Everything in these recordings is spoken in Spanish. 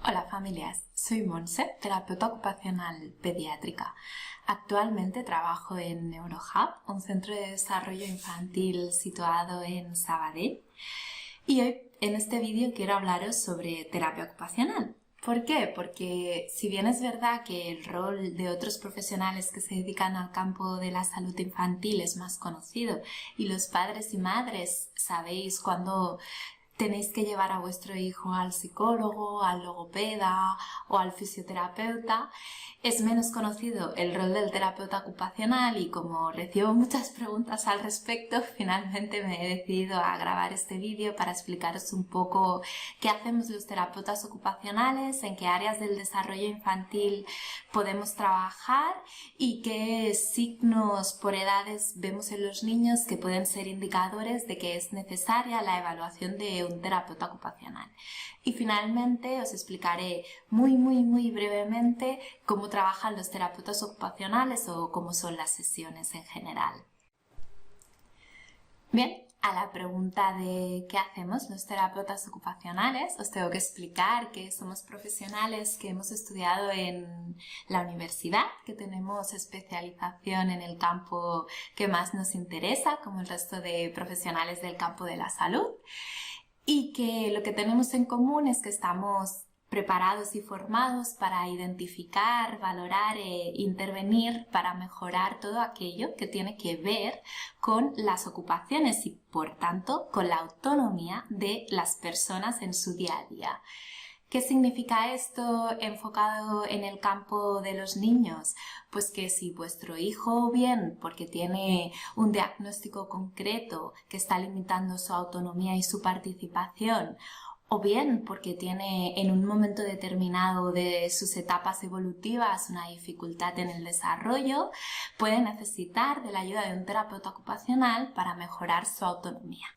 Hola familias, soy Montse, terapeuta ocupacional pediátrica. Actualmente trabajo en NeuroHub, un centro de desarrollo infantil situado en Sabadell. Y hoy en este vídeo quiero hablaros sobre terapia ocupacional. ¿Por qué? Porque si bien es verdad que el rol de otros profesionales que se dedican al campo de la salud infantil es más conocido y los padres y madres sabéis cuando tenéis que llevar a vuestro hijo al psicólogo, al logopeda o al fisioterapeuta, es menos conocido el rol del terapeuta ocupacional y como recibo muchas preguntas al respecto, finalmente me he decidido a grabar este vídeo para explicaros un poco qué hacemos los terapeutas ocupacionales, en qué áreas del desarrollo infantil podemos trabajar y qué signos por edades vemos en los niños que pueden ser indicadores de que es necesaria la evaluación de un terapeuta ocupacional. Y finalmente os explicaré muy brevemente cómo trabajan los terapeutas ocupacionales o cómo son las sesiones en general. Bien, a la pregunta de qué hacemos los terapeutas ocupacionales, os tengo que explicar que somos profesionales que hemos estudiado en la universidad, que tenemos especialización en el campo que más nos interesa, como el resto de profesionales del campo de la salud, y que lo que tenemos en común es que estamos preparados y formados para identificar, valorar e intervenir para mejorar todo aquello que tiene que ver con las ocupaciones y, por tanto, con la autonomía de las personas en su día a día. ¿Qué significa esto enfocado en el campo de los niños? Pues que si vuestro hijo, bien porque tiene un diagnóstico concreto que está limitando su autonomía y su participación, o bien porque tiene en un momento determinado de sus etapas evolutivas una dificultad en el desarrollo, puede necesitar de la ayuda de un terapeuta ocupacional para mejorar su autonomía.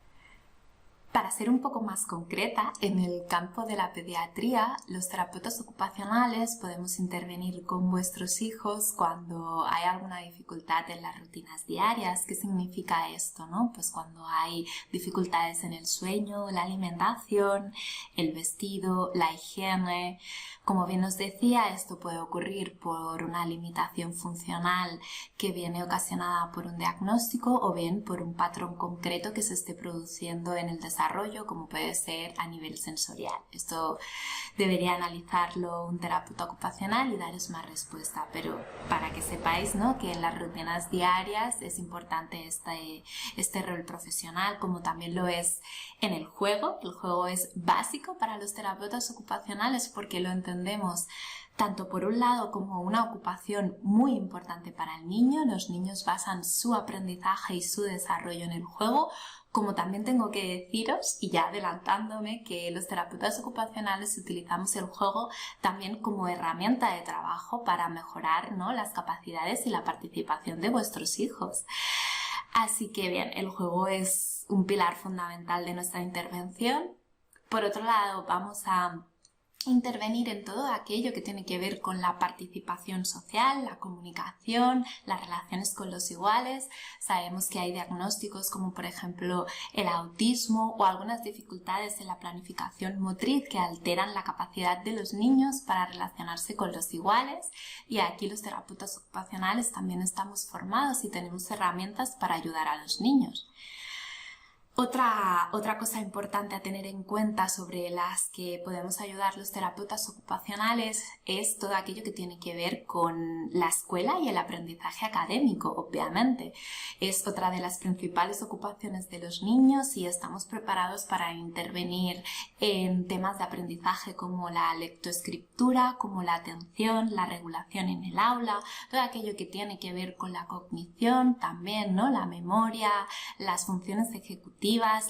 Para ser un poco más concreta, en el campo de la pediatría, los terapeutas ocupacionales podemos intervenir con vuestros hijos cuando hay alguna dificultad en las rutinas diarias. ¿Qué significa esto, no? Pues cuando hay dificultades en el sueño, la alimentación, el vestido, la higiene. Como bien os decía, esto puede ocurrir por una limitación funcional que viene ocasionada por un diagnóstico o bien por un patrón concreto que se esté produciendo en el desarrollo, como puede ser a nivel sensorial. Esto debería analizarlo un terapeuta ocupacional y daros más respuesta, pero para que sepáis, ¿no?, que en las rutinas diarias es importante este rol profesional, como también lo es en el juego. El juego es básico para los terapeutas ocupacionales porque lo entendemos tanto por un lado como una ocupación muy importante para el niño. Los niños basan su aprendizaje y su desarrollo en el juego, como también tengo que deciros, y ya adelantándome, que los terapeutas ocupacionales utilizamos el juego también como herramienta de trabajo para mejorar, ¿no?, las capacidades y la participación de vuestros hijos. Así que bien, el juego es un pilar fundamental de nuestra intervención. Por otro lado, vamos a intervenir en todo aquello que tiene que ver con la participación social, la comunicación, las relaciones con los iguales. Sabemos que hay diagnósticos como por ejemplo el autismo o algunas dificultades en la planificación motriz que alteran la capacidad de los niños para relacionarse con los iguales, y aquí los terapeutas ocupacionales también estamos formados y tenemos herramientas para ayudar a los niños. Otra cosa importante a tener en cuenta sobre las que podemos ayudar los terapeutas ocupacionales es todo aquello que tiene que ver con la escuela y el aprendizaje académico, obviamente. Es otra de las principales ocupaciones de los niños y estamos preparados para intervenir en temas de aprendizaje como la lectoescritura, como la atención, la regulación en el aula, todo aquello que tiene que ver con la cognición también, ¿no?, la memoria, las funciones ejecutivas,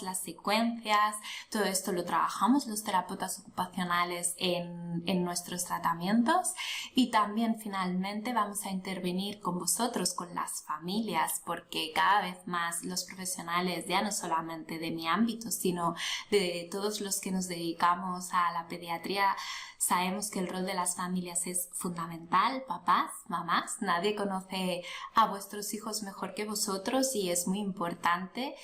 las secuencias. Todo esto lo trabajamos los terapeutas ocupacionales en nuestros tratamientos, y también finalmente vamos a intervenir con vosotros, con las familias, porque cada vez más los profesionales, ya no solamente de mi ámbito, sino de todos los que nos dedicamos a la pediatría, sabemos que el rol de las familias es fundamental. Papás, mamás, nadie conoce a vuestros hijos mejor que vosotros y es muy importante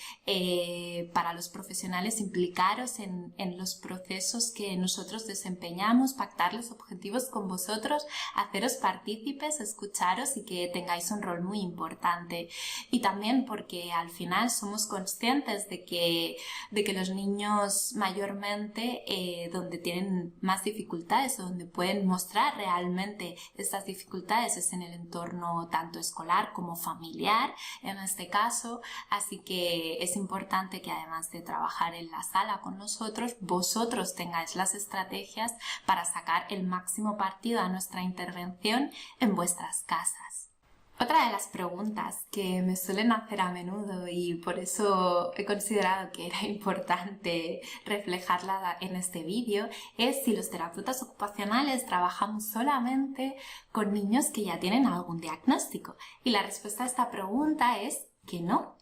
para los profesionales implicaros en los procesos que nosotros desempeñamos, pactar los objetivos con vosotros, haceros partícipes, escucharos y que tengáis un rol muy importante. Y también porque al final somos conscientes de que los niños mayormente donde tienen más dificultades o donde pueden mostrar realmente estas dificultades es en el entorno tanto escolar como familiar en este caso, así que es importante que además de trabajar en la sala con nosotros, vosotros tengáis las estrategias para sacar el máximo partido a nuestra intervención en vuestras casas. Otra de las preguntas que me suelen hacer a menudo y por eso he considerado que era importante reflejarla en este vídeo es si los terapeutas ocupacionales trabajamos solamente con niños que ya tienen algún diagnóstico. Y la respuesta a esta pregunta es que no.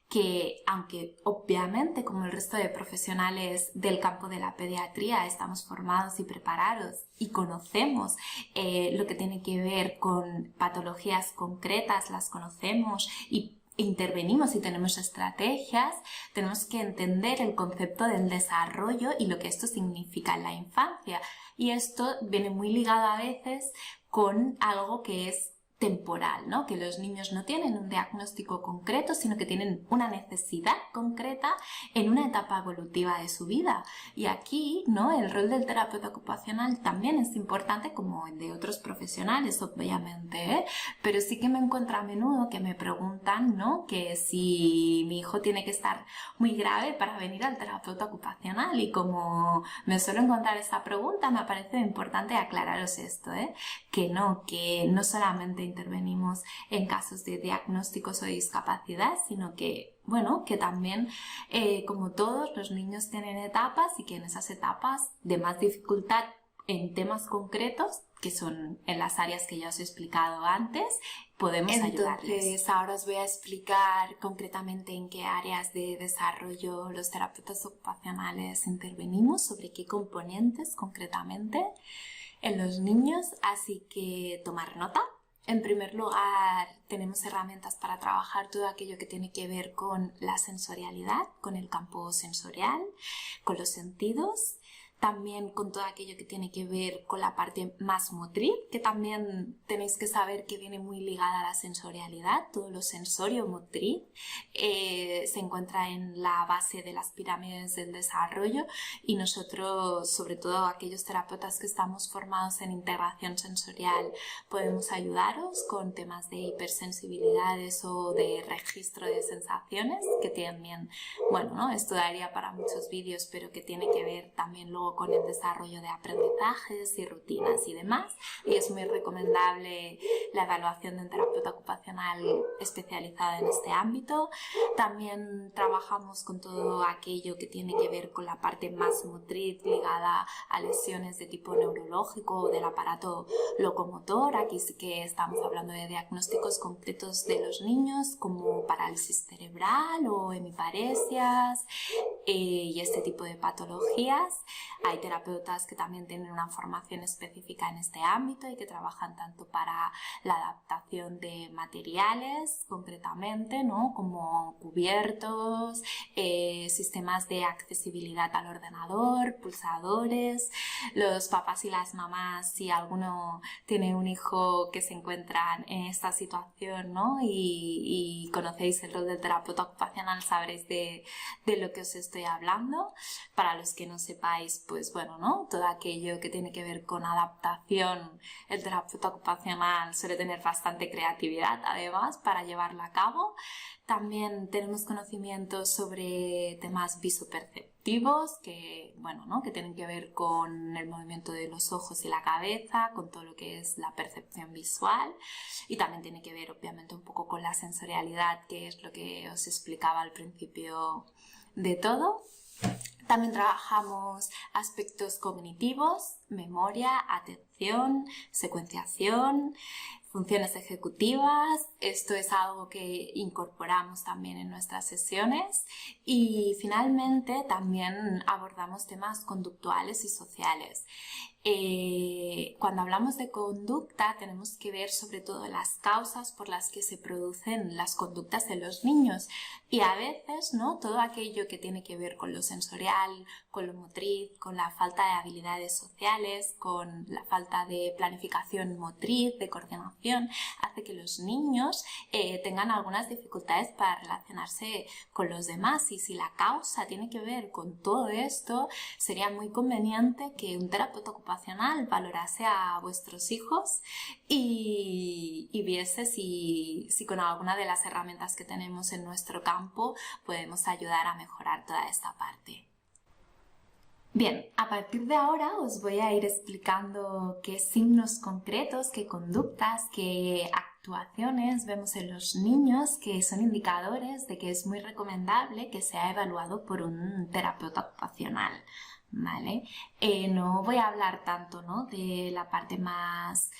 Que aunque obviamente como el resto de profesionales del campo de la pediatría estamos formados y preparados y conocemos lo que tiene que ver con patologías concretas, las conocemos y intervenimos y tenemos estrategias, tenemos que entender el concepto del desarrollo y lo que esto significa en la infancia. Y esto viene muy ligado a veces con algo que es temporal, ¿no? Que los niños no tienen un diagnóstico concreto, sino que tienen una necesidad concreta en una etapa evolutiva de su vida. Y aquí, ¿no? El rol del terapeuta ocupacional también es importante como el de otros profesionales, obviamente, ¿eh? Pero sí que me encuentro a menudo que me preguntan, ¿no? Que si mi hijo tiene que estar muy grave para venir al terapeuta ocupacional, y como me suelo encontrar esta pregunta, me parece importante aclararos esto, ¿eh? Que no solamente intervenimos en casos de diagnósticos o de discapacidad, sino que, bueno, que también, como todos, los niños tienen etapas y que en esas etapas de más dificultad en temas concretos, que son en las áreas que ya os he explicado antes, podemos ayudarles. Entonces, ahora os voy a explicar concretamente en qué áreas de desarrollo los terapeutas ocupacionales intervenimos, sobre qué componentes concretamente en los niños, así que tomar nota. En primer lugar, tenemos herramientas para trabajar todo aquello que tiene que ver con la sensorialidad, con el campo sensorial, con los sentidos, también con todo aquello que tiene que ver con la parte más motriz, que también tenéis que saber que viene muy ligada a la sensorialidad. Todo lo sensorio-motriz se encuentra en la base de las pirámides del desarrollo, y nosotros, sobre todo aquellos terapeutas que estamos formados en integración sensorial, podemos ayudaros con temas de hipersensibilidades o de registro de sensaciones, que también, bueno, ¿no? Esto daría para muchos vídeos, pero que tiene que ver también luego con el desarrollo de aprendizajes y rutinas y demás, y es muy recomendable la evaluación de un terapeuta ocupacional especializado en este ámbito. También trabajamos con todo aquello que tiene que ver con la parte más motriz ligada a lesiones de tipo neurológico o del aparato locomotor. Aquí sí que estamos hablando de diagnósticos concretos de los niños como parálisis cerebral o hemiparesias y este tipo de patologías. Hay terapeutas que también tienen una formación específica en este ámbito y que trabajan tanto para la adaptación de materiales, concretamente, ¿no? Como cubiertos, sistemas de accesibilidad al ordenador, pulsadores. Los papás y las mamás, si alguno tiene un hijo que se encuentra en esta situación, ¿no? y conocéis el rol del terapeuta ocupacional, sabréis de lo que os estoy hablando. Para los que no sepáis, pues bueno, ¿no? Todo aquello que tiene que ver con adaptación, el terapeuta ocupacional suele tener bastante creatividad además para llevarla a cabo. También tenemos conocimientos sobre temas visoperceptivos que, bueno, ¿no? Que tienen que ver con el movimiento de los ojos y la cabeza, con todo lo que es la percepción visual, y también tiene que ver obviamente un poco con la sensorialidad, que es lo que os explicaba al principio de todo. También trabajamos aspectos cognitivos, memoria, atención, secuenciación, funciones ejecutivas, esto es algo que incorporamos también en nuestras sesiones y finalmente también abordamos temas conductuales y sociales. Cuando hablamos de conducta tenemos que ver sobre todo las causas por las que se producen las conductas de los niños y a veces, ¿no?, todo aquello que tiene que ver con lo sensorial, con lo motriz, con la falta de habilidades sociales, con la falta de planificación motriz, de coordinación, hace que los niños tengan algunas dificultades para relacionarse con los demás y si la causa tiene que ver con todo esto, sería muy conveniente que un terapeuta ocupacional valorase a vuestros hijos y viese si con alguna de las herramientas que tenemos en nuestro campo podemos ayudar a mejorar toda esta parte. Bien, a partir de ahora os voy a ir explicando qué signos concretos, qué conductas, qué actuaciones vemos en los niños que son indicadores de que es muy recomendable que sea evaluado por un terapeuta ocupacional. ¿Vale? No voy a hablar tanto, ¿no?, de la parte más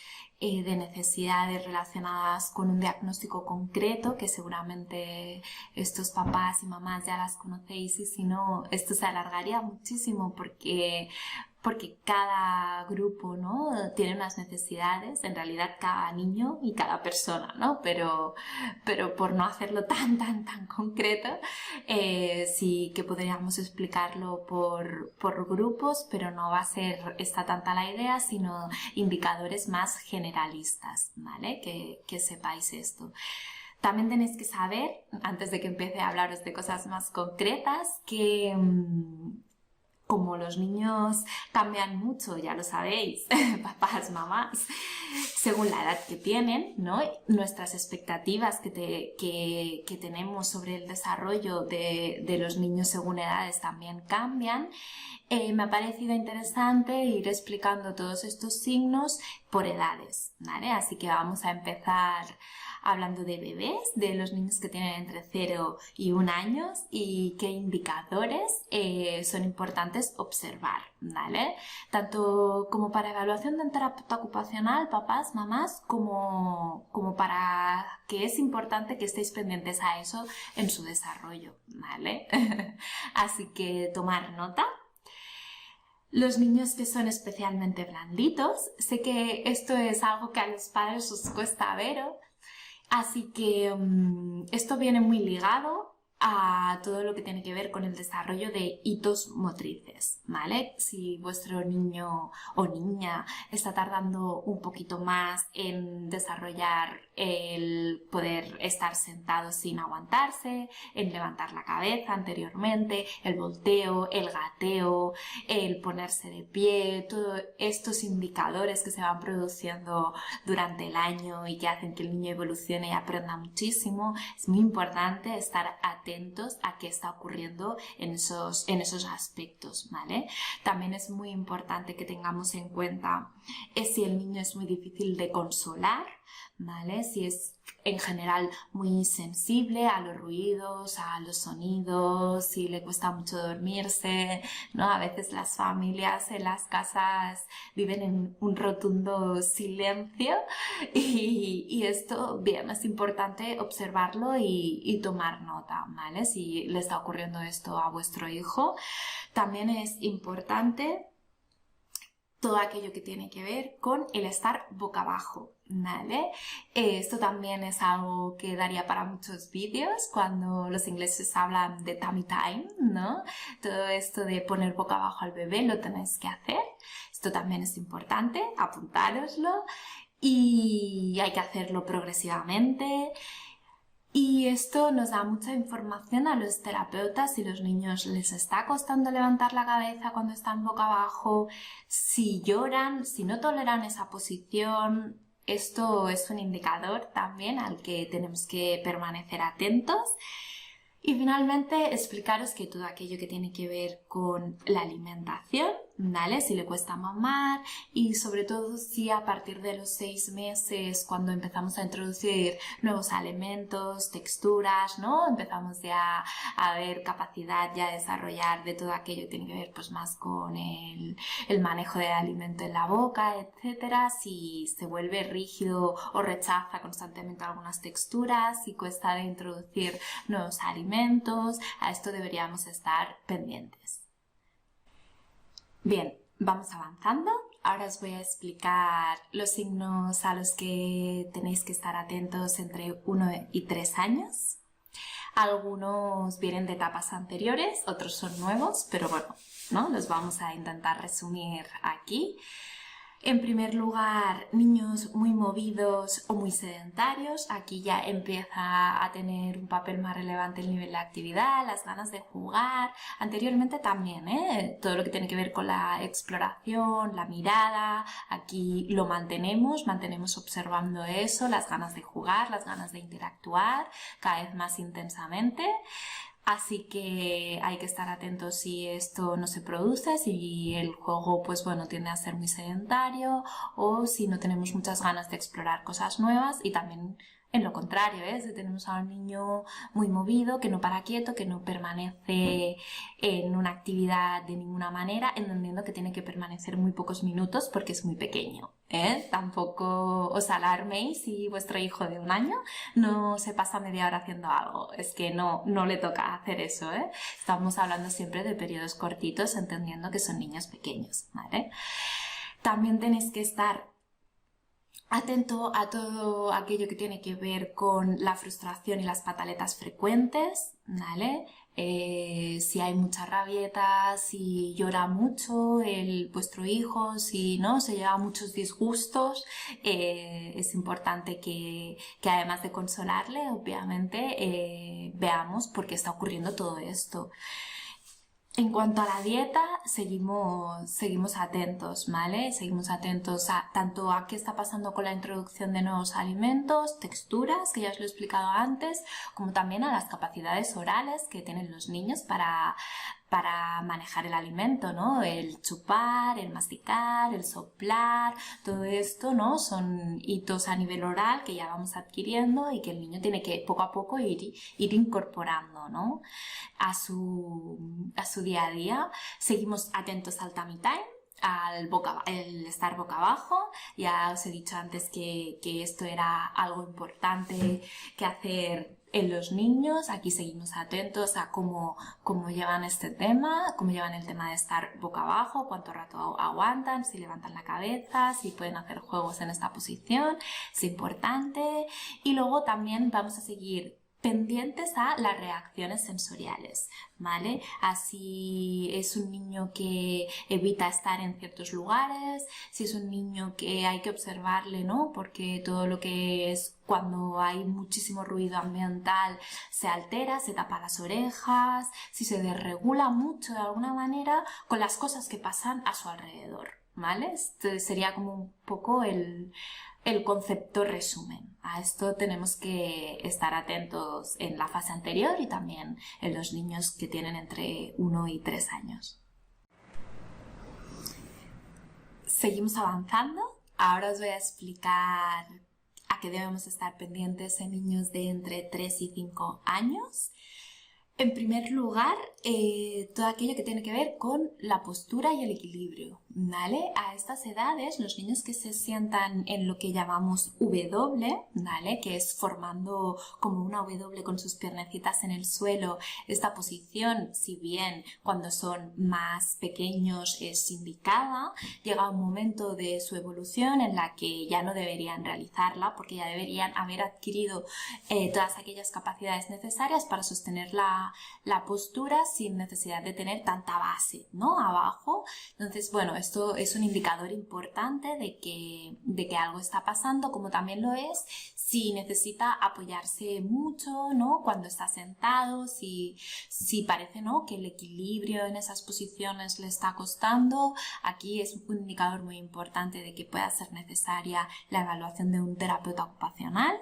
de necesidades relacionadas con un diagnóstico concreto, que seguramente estos papás y mamás ya las conocéis y si no, esto se alargaría muchísimo porque cada grupo, ¿no?, tiene unas necesidades, en realidad cada niño y cada persona, ¿no? Pero por no hacerlo tan concreto, sí que podríamos explicarlo por grupos, pero no va a ser esta tanta la idea, sino indicadores más generalistas, ¿vale? Que sepáis esto. También tenéis que saber, antes de que empiece a hablaros de cosas más concretas, que como los niños cambian mucho, ya lo sabéis, papás, mamás, según la edad que tienen, ¿no?, nuestras expectativas que tenemos sobre el desarrollo de los niños según edades también cambian. Me ha parecido interesante ir explicando todos estos signos por edades, ¿vale? Así que vamos a empezar hablando de bebés, de los niños que tienen entre 0 y 1 año y qué indicadores son importantes observar, ¿vale? Tanto como para evaluación de un terapeuta ocupacional, papás, mamás, como para que es importante que estéis pendientes a eso en su desarrollo, ¿vale? Así que tomar nota. Los niños que son especialmente blanditos, sé que esto es algo que a los padres os cuesta veros, así que esto viene muy ligado a todo lo que tiene que ver con el desarrollo de hitos motrices, ¿vale? Si vuestro niño o niña está tardando un poquito más en desarrollar el poder estar sentado sin aguantarse, en levantar la cabeza anteriormente, el volteo, el gateo, el ponerse de pie, todos estos indicadores que se van produciendo durante el año y que hacen que el niño evolucione y aprenda muchísimo, es muy importante estar atentos a qué está ocurriendo en esos aspectos, ¿vale? También es muy importante que tengamos en cuenta si el niño es muy difícil de consolar, ¿vale? Si es en general muy sensible a los ruidos, a los sonidos, si le cuesta mucho dormirse, ¿no? A veces las familias en las casas viven en un rotundo silencio y esto, bien, es importante observarlo y tomar nota, ¿vale? Si le está ocurriendo esto a vuestro hijo. También es importante todo aquello que tiene que ver con el estar boca abajo, ¿vale? Esto también es algo que daría para muchos vídeos cuando los ingleses hablan de tummy time, ¿no? Todo esto de poner boca abajo al bebé lo tenéis que hacer. Esto también es importante, apuntároslo y hay que hacerlo progresivamente. Y esto nos da mucha información a los terapeutas si los niños les está costando levantar la cabeza cuando están boca abajo, si lloran, si no toleran esa posición. Esto es un indicador también al que tenemos que permanecer atentos. Y finalmente explicaros que todo aquello que tiene que ver con la alimentación, ¿vale? Si le cuesta mamar y sobre todo si a partir de los 6 meses, cuando empezamos a introducir nuevos alimentos, texturas, ¿no? Empezamos ya a ver capacidad ya de desarrollar de todo aquello que tiene que ver pues más con el manejo del alimento en la boca, etcétera. Si se vuelve rígido o rechaza constantemente algunas texturas, si cuesta de introducir nuevos alimentos, a esto deberíamos estar pendientes. Bien, vamos avanzando. Ahora os voy a explicar los signos a los que tenéis que estar atentos entre 1 y 3 años. Algunos vienen de etapas anteriores, otros son nuevos, pero bueno, ¿no? Los vamos a intentar resumir aquí. En primer lugar, niños muy movidos o muy sedentarios. Aquí ya empieza a tener un papel más relevante el nivel de actividad, las ganas de jugar. Anteriormente también, todo lo que tiene que ver con la exploración, la mirada. Aquí lo mantenemos observando eso, las ganas de jugar, las ganas de interactuar cada vez más intensamente. Así que hay que estar atentos si esto no se produce, si el juego pues bueno tiende a ser muy sedentario o si no tenemos muchas ganas de explorar cosas nuevas, y también en lo contrario, si tenemos a un niño muy movido, que no para quieto, que no permanece en una actividad de ninguna manera, entendiendo que tiene que permanecer muy pocos minutos porque es muy pequeño. Tampoco os alarméis si vuestro hijo de 1 año no se pasa media hora haciendo algo, es que no le toca hacer eso. Estamos hablando siempre de periodos cortitos, entendiendo que son niños pequeños, ¿vale? También tenéis que estar atento a todo aquello que tiene que ver con la frustración y las pataletas frecuentes, ¿vale? Si hay mucha rabieta, si llora mucho vuestro hijo, si no se lleva muchos disgustos, es importante que además de consolarle, obviamente, veamos por qué está ocurriendo todo esto. En cuanto a la dieta, seguimos atentos, ¿vale? Seguimos atentos tanto a qué está pasando con la introducción de nuevos alimentos, texturas, que ya os lo he explicado antes, como también a las capacidades orales que tienen los niños para manejar el alimento, ¿no? El chupar, el masticar, el soplar, todo esto, ¿no? Son hitos a nivel oral que ya vamos adquiriendo y que el niño tiene que poco a poco ir incorporando, ¿no? a su día a día. Seguimos atentos al tummy time, el estar boca abajo. Ya os he dicho antes que esto era algo importante que hacer en los niños. Aquí seguimos atentos a cómo llevan este tema, cómo llevan el tema de estar boca abajo, cuánto rato aguantan, si levantan la cabeza, si pueden hacer juegos en esta posición, es importante. Y luego también vamos a seguir pendientes a las reacciones sensoriales, ¿vale? Así es un niño que evita estar en ciertos lugares, si es un niño que hay que observarle, ¿no? Porque todo lo que es cuando hay muchísimo ruido ambiental se altera, se tapa las orejas, si se desregula mucho de alguna manera con las cosas que pasan a su alrededor, ¿vale? Este sería como un poco el concepto resumen. A esto tenemos que estar atentos en la fase anterior y también en los niños que tienen entre 1 y 3 años. Seguimos avanzando. Ahora os voy a explicar a qué debemos estar pendientes en niños de entre 3 y 5 años. En primer lugar, todo aquello que tiene que ver con la postura y el equilibrio, ¿vale? A estas edades, los niños que se sientan en lo que llamamos W, ¿vale? Que es formando como una W con sus piernecitas en el suelo. Esta posición, si bien cuando son más pequeños es indicada, llega un momento de su evolución en la que ya no deberían realizarla, porque ya deberían haber adquirido todas aquellas capacidades necesarias para sostener la postura sin necesidad de tener tanta base, ¿no? Abajo. Entonces, bueno, esto es un indicador importante de que algo está pasando, como también lo es si necesita apoyarse mucho, ¿no? Cuando está sentado, si parece, ¿no?, que el equilibrio en esas posiciones le está costando. Aquí es un indicador muy importante de que pueda ser necesaria la evaluación de un terapeuta ocupacional.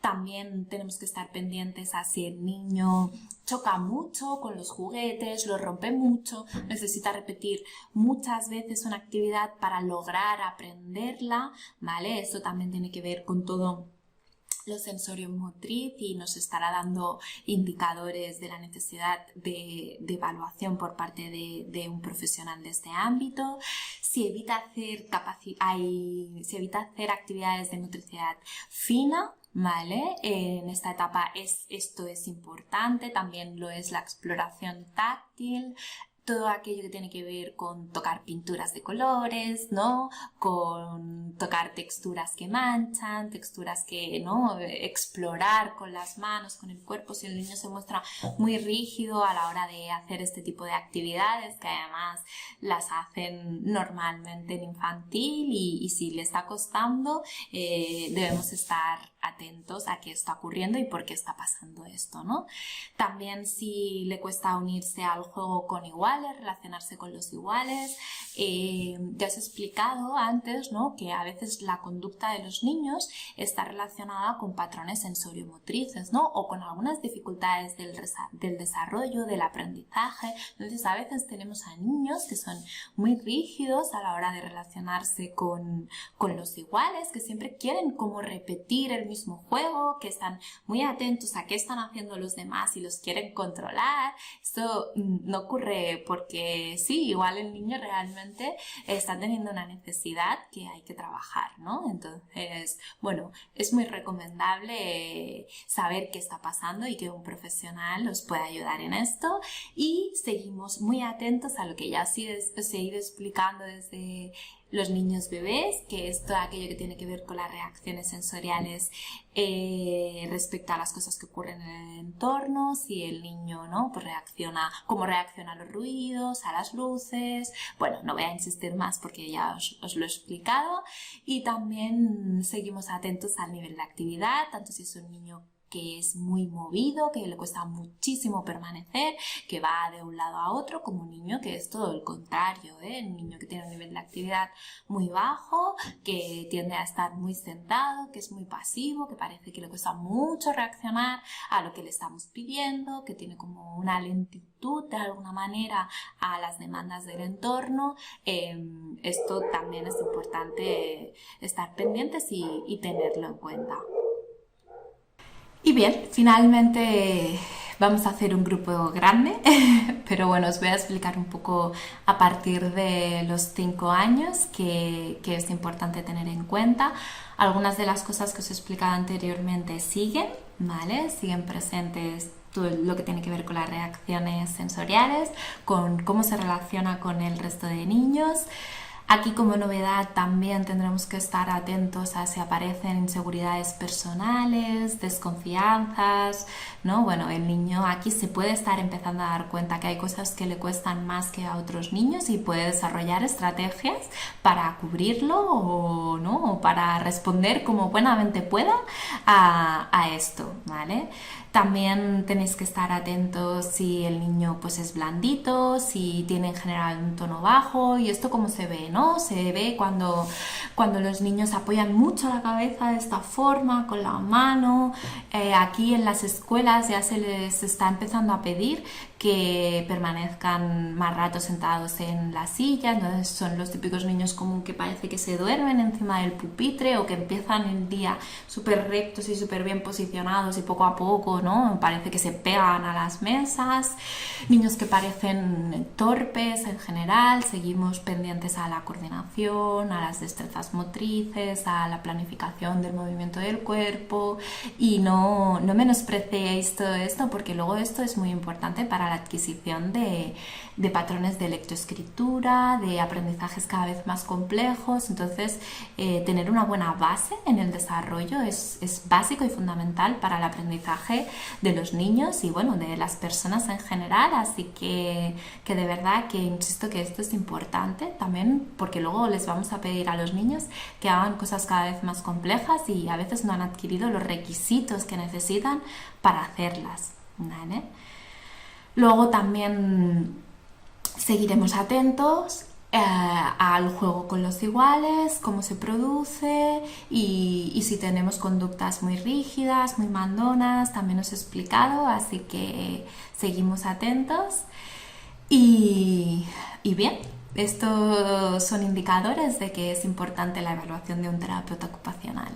También tenemos que estar pendientes a si el niño choca mucho con los juguetes, lo rompe mucho, necesita repetir muchas veces una actividad para lograr aprenderla, ¿vale? Esto también tiene que ver con todo lo sensorio motriz y nos estará dando indicadores de la necesidad de evaluación por parte de un profesional de este ámbito. Si evita hacer actividades de motricidad fina, ¿vale? En esta etapa esto es importante, también lo es la exploración táctil, todo aquello que tiene que ver con tocar pinturas de colores, ¿no? Con tocar texturas que manchan, texturas que, ¿no? Explorar con las manos, con el cuerpo. Si el niño se muestra muy rígido a la hora de hacer este tipo de actividades, que además las hacen normalmente en infantil y si le está costando, debemos estar atentos a qué está ocurriendo y por qué está pasando esto, ¿no? También si le cuesta unirse al juego con iguales, relacionarse con los iguales, ya os he explicado antes, ¿no? Que a veces la conducta de los niños está relacionada con patrones sensoriomotrices, ¿no? O con algunas dificultades del desarrollo, del aprendizaje. Entonces a veces tenemos a niños que son muy rígidos a la hora de relacionarse con los iguales, que siempre quieren como repetir el mismo juego, que están muy atentos a qué están haciendo los demás y los quieren controlar. Esto no ocurre porque sí, igual el niño realmente está teniendo una necesidad que hay que trabajar, ¿no? Entonces, bueno, es muy recomendable saber qué está pasando y que un profesional os pueda ayudar en esto, y seguimos muy atentos a lo que ya os he ido explicando desde los niños bebés, que es todo aquello que tiene que ver con las reacciones sensoriales respecto a las cosas que ocurren en el entorno, si el niño, ¿no? Pues cómo reacciona a los ruidos, a las luces. Bueno, no voy a insistir más porque ya os lo he explicado. Y también seguimos atentos al nivel de actividad, tanto si es un niño que es muy movido, que le cuesta muchísimo permanecer, que va de un lado a otro, como un niño que es todo el contrario, ¿eh? Un niño que tiene un nivel de actividad muy bajo, que tiende a estar muy sentado, que es muy pasivo, que parece que le cuesta mucho reaccionar a lo que le estamos pidiendo, que tiene como una lentitud de alguna manera a las demandas del entorno. Esto también es importante estar pendientes y tenerlo en cuenta. Y bien, finalmente vamos a hacer un grupo grande, pero bueno, os voy a explicar un poco a partir de los 5 años que es importante tener en cuenta. Algunas de las cosas que os he explicado anteriormente siguen, ¿vale? Siguen presentes todo lo que tiene que ver con las reacciones sensoriales, con cómo se relaciona con el resto de niños. Aquí como novedad también tendremos que estar atentos a si aparecen inseguridades personales, desconfianzas, ¿no? Bueno, el niño aquí se puede estar empezando a dar cuenta que hay cosas que le cuestan más que a otros niños y puede desarrollar estrategias para cubrirlo o, ¿no? O para responder como buenamente pueda a esto, ¿vale? También tenéis que estar atentos si el niño pues es blandito, si tiene en general un tono bajo, y esto cómo se ve, ¿no? Se ve cuando los niños apoyan mucho la cabeza de esta forma, con la mano. Aquí en las escuelas ya se les está empezando a pedir que permanezcan más rato sentados en la silla. Entonces son los típicos niños como que parece que se duermen encima del pupitre o que empiezan el día súper rectos y súper bien posicionados y poco a poco, ¿no? Parece que se pegan a las mesas. Niños que parecen torpes en general. Seguimos pendientes a la coordinación, a las destrezas motrices, a la planificación del movimiento del cuerpo, y no menospreciéis todo esto, porque luego esto es muy importante para la adquisición de patrones de lectoescritura, de aprendizajes cada vez más complejos. Entonces tener una buena base en el desarrollo es básico y fundamental para el aprendizaje de los niños y bueno, de las personas en general. Así que de verdad que insisto que esto es importante también, porque luego les vamos a pedir a los niños que hagan cosas cada vez más complejas y a veces no han adquirido los requisitos que necesitan para hacerlas, ¿vale? Luego también seguiremos atentos al juego con los iguales, cómo se produce y si tenemos conductas muy rígidas, muy mandonas, también os he explicado, así que seguimos atentos. Y bien, estos son indicadores de que es importante la evaluación de un terapeuta ocupacional.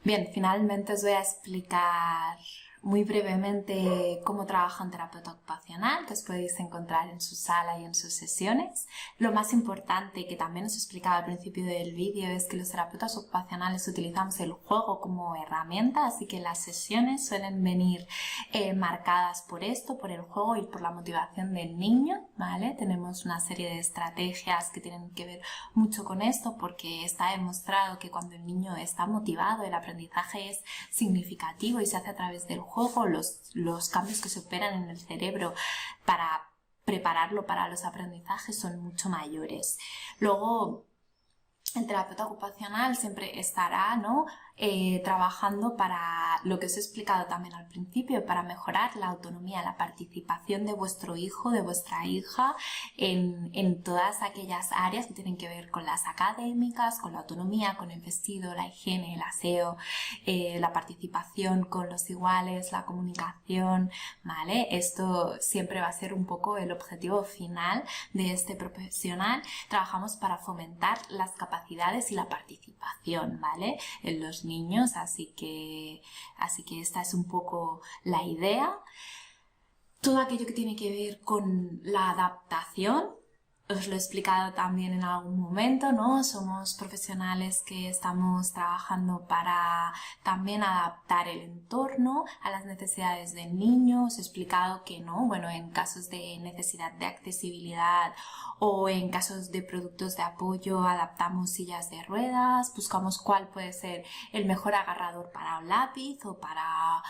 Bien, finalmente os voy a explicar muy brevemente cómo trabaja un terapeuta ocupacional, que os podéis encontrar en su sala y en sus sesiones. Lo más importante, que también os explicaba al principio del vídeo, es que los terapeutas ocupacionales utilizamos el juego como herramienta, así que las sesiones suelen venir marcadas por esto, por el juego y por la motivación del niño, ¿vale? Tenemos una serie de estrategias que tienen que ver mucho con esto, porque está demostrado que cuando el niño está motivado, el aprendizaje es significativo y se hace a través del juego, los cambios que se operan en el cerebro para prepararlo para los aprendizajes son mucho mayores. Luego, el terapeuta ocupacional siempre estará, ¿no?, trabajando para lo que os he explicado también al principio, para mejorar la autonomía, la participación de vuestro hijo, de vuestra hija en todas aquellas áreas que tienen que ver con las académicas, con la autonomía, con el vestido, la higiene, el aseo, la participación con los iguales, la comunicación, ¿vale? Esto siempre va a ser un poco el objetivo final de este profesional. Trabajamos para fomentar las capacidades y la participación, ¿vale?, en los niños, así que esta es un poco la idea. Todo aquello que tiene que ver con la adaptación, os lo he explicado también en algún momento, ¿no? Somos profesionales que estamos trabajando para también adaptar el entorno a las necesidades del niño. Os he explicado que no, bueno, en casos de necesidad de accesibilidad o en casos de productos de apoyo adaptamos sillas de ruedas, buscamos cuál puede ser el mejor agarrador para un lápiz o para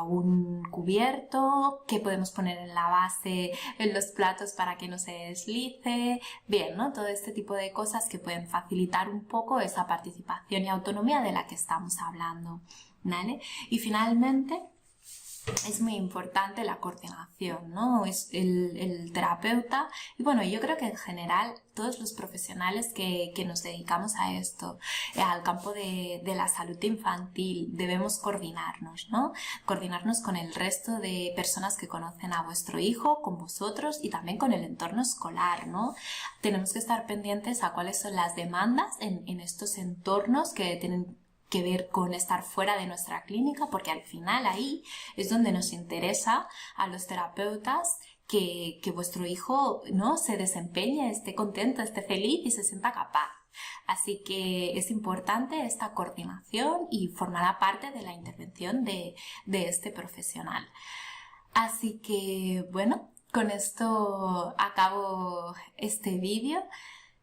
un cubierto, qué podemos poner en la base en los platos para que no se deslice, bien, ¿no? Todo este tipo de cosas que pueden facilitar un poco esa participación y autonomía de la que estamos hablando, ¿vale? Y finalmente, es muy importante la coordinación, ¿no? Es el terapeuta y bueno, yo creo que en general todos los profesionales que nos dedicamos a esto, al campo de la salud infantil, debemos coordinarnos, ¿no? Coordinarnos con el resto de personas que conocen a vuestro hijo, con vosotros y también con el entorno escolar, ¿no? Tenemos que estar pendientes a cuáles son las demandas en estos entornos que tienen que ver con estar fuera de nuestra clínica, porque al final ahí es donde nos interesa a los terapeutas que vuestro hijo, ¿no?, se desempeñe, esté contento, esté feliz y se sienta capaz. Así que es importante esta coordinación y formará parte de la intervención de este profesional. Así que bueno, con esto acabo este vídeo.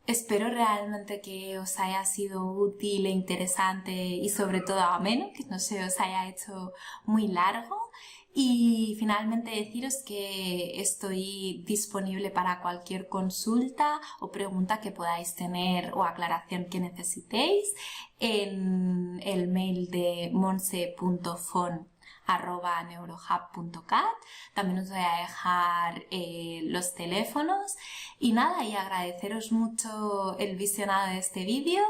Espero realmente que os haya sido útil e interesante y sobre todo ameno, que no se os haya hecho muy largo. Y finalmente deciros que estoy disponible para cualquier consulta o pregunta que podáis tener o aclaración que necesitéis en el mail de monse.fon@neurohub.cat. También os voy a dejar los teléfonos y nada, y agradeceros mucho el visionado de este vídeo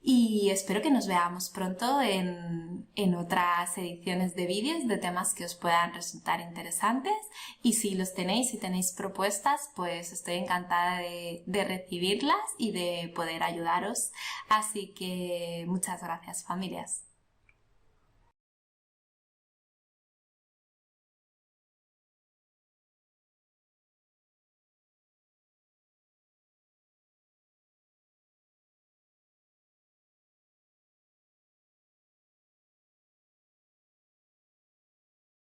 y espero que nos veamos pronto en otras ediciones de vídeos de temas que os puedan resultar interesantes, y si los tenéis, si tenéis propuestas, pues estoy encantada de recibirlas y de poder ayudaros. Así que muchas gracias, familias.